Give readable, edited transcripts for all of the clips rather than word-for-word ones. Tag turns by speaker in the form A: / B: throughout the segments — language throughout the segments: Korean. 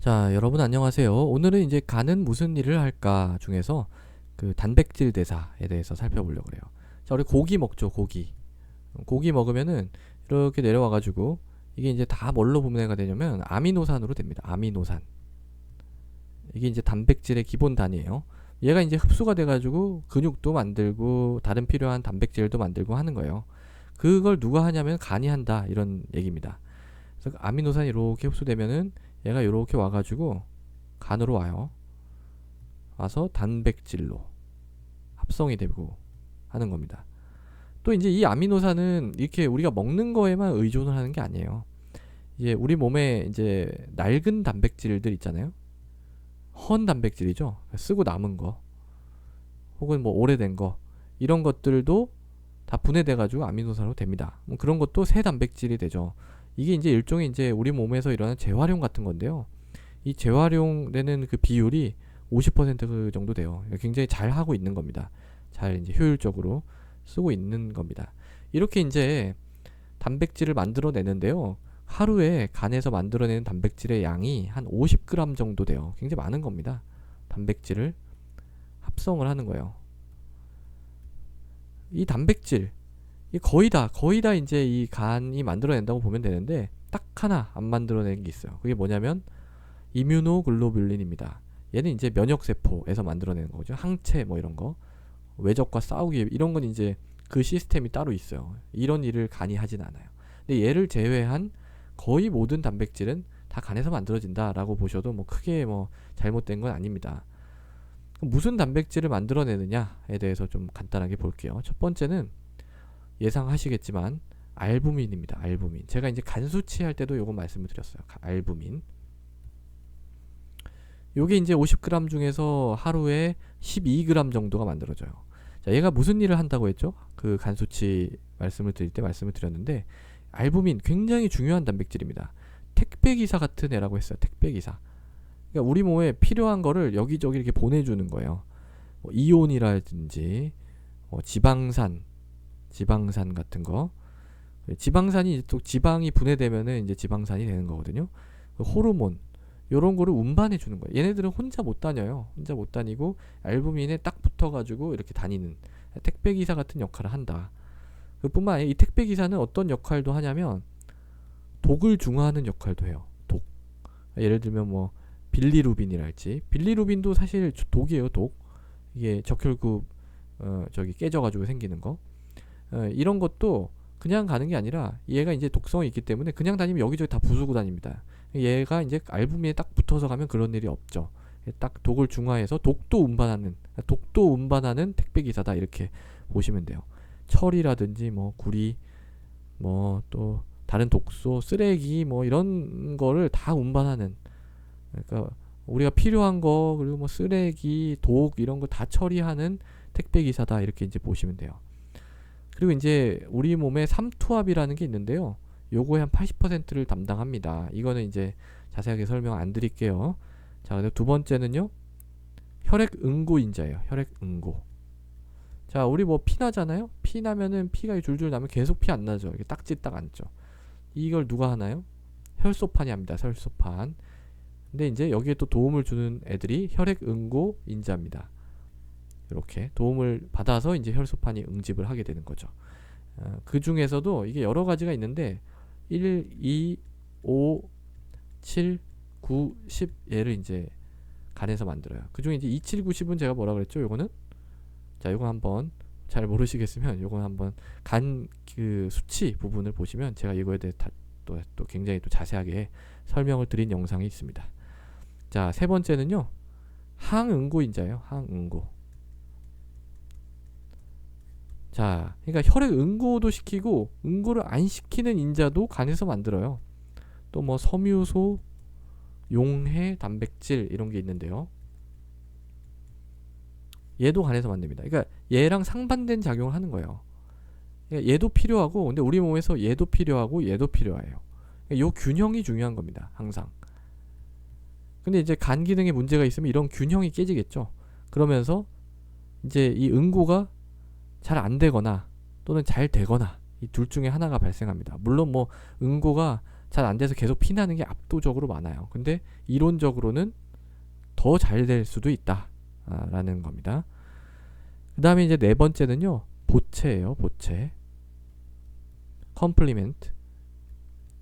A: 자, 여러분 안녕하세요. 오늘은 이제 간은 무슨 일을 할까 중에서 그 단백질 대사에 대해서 살펴보려고 그래요. 자, 우리 고기 먹죠, 고기. 고기 먹으면은 이렇게 내려와 가지고 이게 이제 다 뭘로 분해가 되냐면 아미노산으로 됩니다. 아미노산. 이게 이제 단백질의 기본 단위예요. 얘가 이제 흡수가 돼 가지고 근육도 만들고 다른 필요한 단백질도 만들고 하는 거예요. 그걸 누가 하냐면 간이 한다 이런 얘기입니다. 그래서 아미노산이 이렇게 흡수되면은 얘가 이렇게 와가지고 간으로 와요. 와서 단백질로 합성이 되고 하는 겁니다. 또 이제 이 아미노산은 이렇게 우리가 먹는 거에만 의존을 하는 게 아니에요. 이제 우리 몸에 이제 낡은 단백질들 있잖아요. 헌 단백질이죠. 쓰고 남은 거 혹은 뭐 오래된 거 이런 것들도 다 분해돼 가지고 아미노산으로 됩니다. 뭐 그런 것도 새 단백질이 되죠. 이게 이제 일종의 이제 우리 몸에서 일어나는 재활용 같은 건데요. 이 재활용되는 그 비율이 50% 정도 돼요. 굉장히 잘 하고 있는 겁니다. 잘 이제 효율적으로 쓰고 있는 겁니다. 이렇게 이제 단백질을 만들어내는데요. 하루에 간에서 만들어내는 단백질의 양이 한 50g 정도 돼요. 굉장히 많은 겁니다. 단백질을 합성을 하는 거예요. 이 단백질, 이 거의 다 이제 이 간이 만들어낸다고 보면 되는데 딱 하나 안 만들어내는 게 있어요. 그게 뭐냐면 이뮤노글로뷸린입니다. 얘는 이제 면역세포에서 만들어내는 거죠. 항체 뭐 이런 거. 외적과 싸우기 위해 이런 건 이제 그 시스템이 따로 있어요. 이런 일을 간이 하진 않아요. 근데 얘를 제외한 거의 모든 단백질은 다 간에서 만들어진다라고 보셔도 뭐 크게 뭐 잘못된 건 아닙니다. 무슨 단백질을 만들어내느냐에 대해서 좀 간단하게 볼게요. 첫 번째는 예상하시겠지만 알부민입니다. 알부민. 제가 이제 간 수치할 때도 요거 말씀을 드렸어요. 알부민. 요게 이제 50g 중에서 하루에 12g 정도가 만들어져요. 자, 얘가 무슨 일을 한다고 했죠? 그 간 수치 말씀을 드릴 때 말씀을 드렸는데 알부민 굉장히 중요한 단백질입니다. 택배기사 같은 애라고 했어요. 택배기사. 그러니까 우리 몸에 필요한 거를 여기저기 이렇게 보내주는 거예요. 뭐 이온이라든지 지방산 같은 거. 지방산이 또 지방이 분해되면은 이제 지방산이 되는 거거든요. 호르몬 요런 거를 운반해 주는 거예요. 얘네들은 혼자 못 다녀요. 혼자 못 다니고 알부민에 딱 붙어가지고 이렇게 다니는 택배 기사 같은 역할을 한다. 그뿐만 아니라 이 택배 기사는 어떤 역할도 하냐면 독을 중화하는 역할도 해요. 독. 예를 들면 뭐 빌리루빈이랄지 빌리루빈도 사실 독이에요. 독. 이게 적혈구 저기 깨져가지고 생기는 거. 이런 것도 그냥 가는 게 아니라 얘가 이제 독성이 있기 때문에 그냥 다니면 여기저기 다 부수고 다닙니다. 얘가 이제 알부민에 딱 붙어서 가면 그런 일이 없죠. 딱 독을 중화해서 독도 운반하는 택배 기사다 이렇게 보시면 돼요. 철이라든지 뭐 구리 뭐 또 다른 독소, 쓰레기 뭐 이런 거를 다 운반하는 그러니까 우리가 필요한 거 그리고 뭐 쓰레기, 독 이런 거 다 처리하는 택배 기사다 이렇게 이제 보시면 돼요. 그리고 이제 우리 몸에 삼투압이라는 게 있는데요. 요거의 한 80%를 담당합니다. 이거는 이제 자세하게 설명 안 드릴게요. 자, 근데 두 번째는요. 혈액응고인자예요. 혈액응고. 자, 우리 뭐 피 나잖아요. 피 나면은 피가 줄줄 나면 계속 피 안 나죠. 이렇게 딱지 딱 앉죠. 이걸 누가 하나요? 혈소판이 합니다. 혈소판. 근데 이제 여기에 또 도움을 주는 애들이 혈액응고인자입니다. 이렇게 도움을 받아서 이제 혈소판이 응집을 하게 되는 거죠. 그 중에서도 이게 여러 가지가 있는데 1, 2, 5, 7, 9, 10 얘를 이제 간에서 만들어요. 그 중에 이제 2, 7, 9, 10은 제가 뭐라 그랬죠? 요거는 자, 요거 한번 잘 모르시겠으면 요거 한번 간 그 수치 부분을 보시면 제가 이거에 대해 또 굉장히 또 자세하게 설명을 드린 영상이 있습니다. 자, 세 번째는요. 항응고인자예요. 항응고. 자, 그러니까 혈액 응고도 시키고 응고를 안 시키는 인자도 간에서 만들어요. 또 뭐 섬유소, 용해, 단백질 이런 게 있는데요. 얘도 간에서 만듭니다. 그러니까 얘랑 상반된 작용을 하는 거예요. 그러니까 얘도 필요하고 근데 우리 몸에서 얘도 필요하고 얘도 필요해요. 그러니까 요 균형이 중요한 겁니다. 항상. 근데 이제 간 기능에 문제가 있으면 이런 균형이 깨지겠죠. 그러면서 이제 이 응고가 잘 안 되거나 또는 잘 되거나 이 둘 중에 하나가 발생합니다. 물론 뭐 응고가 잘 안 돼서 계속 피나는 게 압도적으로 많아요. 근데 이론적으로는 더 잘 될 수도 있다 라는 겁니다. 그 다음에 이제 네 번째는요, 보채예요. 보채. 컴플리멘트.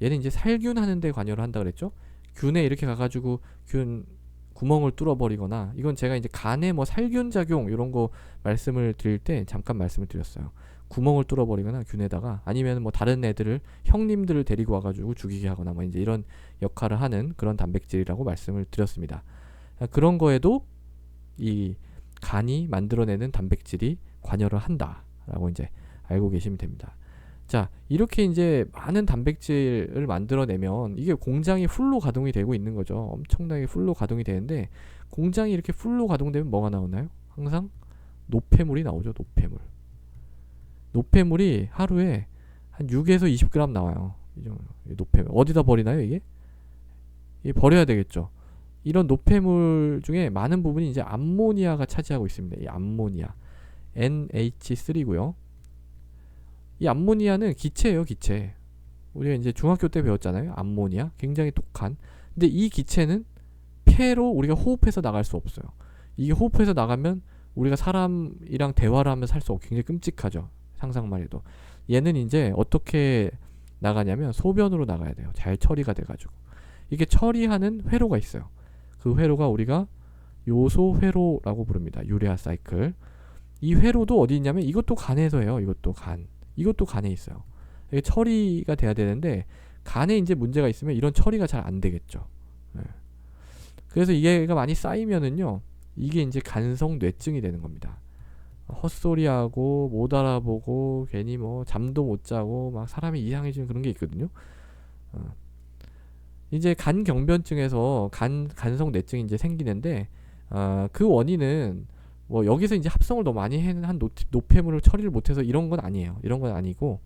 A: 얘는 이제 살균 하는데 관여를 한다 그랬죠. 균에 이렇게 가가지고 균 구멍을 뚫어버리거나, 이건 제가 이제 간에 뭐 살균 작용 이런 거 말씀을 드릴 때 잠깐 말씀을 드렸어요. 구멍을 뚫어버리거나 균에다가, 아니면 뭐 다른 애들을, 형님들을 데리고 와가지고 죽이게 하거나 뭐 이제 이런 역할을 하는 그런 단백질이라고 말씀을 드렸습니다. 그런 거에도 이 간이 만들어내는 단백질이 관여를 한다라고 이제 알고 계시면 됩니다. 자, 이렇게 이제 많은 단백질을 만들어내면 이게 공장이 풀로 가동이 되고 있는 거죠. 엄청나게 풀로 가동이 되는데, 공장이 이렇게 풀로 가동되면 뭐가 나오나요? 항상 노폐물이 나오죠. 노폐물. 노폐물이 하루에 한 6에서 20g 나와요. 노폐물. 어디다 버리나요, 이게? 이게 버려야 되겠죠. 이런 노폐물 중에 많은 부분이 이제 암모니아가 차지하고 있습니다. 이 암모니아. NH3고요. 이 암모니아는 기체예요, 기체. 우리가 이제 중학교 때 배웠잖아요. 암모니아. 굉장히 독한. 근데 이 기체는 폐로 우리가 호흡해서 나갈 수 없어요. 이게 호흡해서 나가면 우리가 사람이랑 대화를 하면 살 수 없고 굉장히 끔찍하죠. 상상만 해도. 얘는 이제 어떻게 나가냐면 소변으로 나가야 돼요. 잘 처리가 돼가지고. 이게 처리하는 회로가 있어요. 그 회로가 우리가 요소 회로라고 부릅니다. 유레아 사이클. 이 회로도 어디 있냐면 이것도 간에서 해요. 이것도 간. 이것도 간에 있어요. 이게 처리가 돼야 되는데 간에 이제 문제가 있으면 이런 처리가 잘 안 되겠죠. 네. 그래서 이게가 많이 쌓이면은요, 이게 이제 간성 뇌증이 되는 겁니다. 헛소리하고 못 알아보고 괜히 뭐 잠도 못 자고 막 사람이 이상해지는 그런 게 있거든요. 이제 간경변증에서 간성 뇌증이 이제 생기는데, 그 원인은 뭐 여기서 이제 합성을 너무 많이 한 노폐물을 처리를 못해서 이런 건 아니에요. 이런 건 아니고,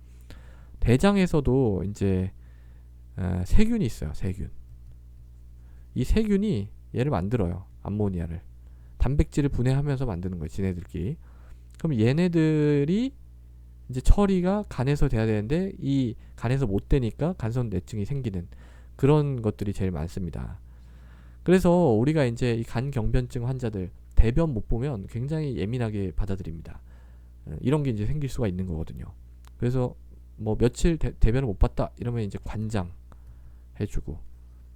A: 대장에서도 이제 세균이 있어요. 세균. 이 세균이 얘를 만들어요. 암모니아를. 단백질을 분해하면서 만드는 거예요. 지네들끼리. 그럼 얘네들이 이제 처리가 간에서 돼야 되는데 이 간에서 못 되니까 간성 뇌증이 생기는 그런 것들이 제일 많습니다. 그래서 우리가 이제 이 간경변증 환자들 대변 못 보면 굉장히 예민하게 받아들입니다. 이런 게 이제 생길 수가 있는 거거든요. 그래서 뭐 며칠 대변을 못 봤다 이러면 이제 관장 해주고,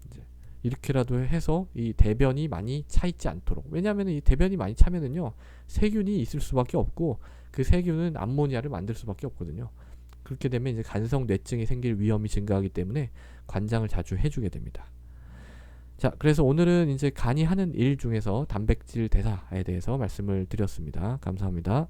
A: 이제 이렇게라도 해서 이 대변이 많이 차 있지 않도록. 왜냐하면 이 대변이 많이 차면은요, 세균이 있을 수밖에 없고, 그 세균은 암모니아를 만들 수밖에 없거든요. 그렇게 되면 이제 간성 뇌증이 생길 위험이 증가하기 때문에 관장을 자주 해주게 됩니다. 자, 그래서 오늘은 이제 간이 하는 일 중에서 단백질 대사에 대해서 말씀을 드렸습니다. 감사합니다.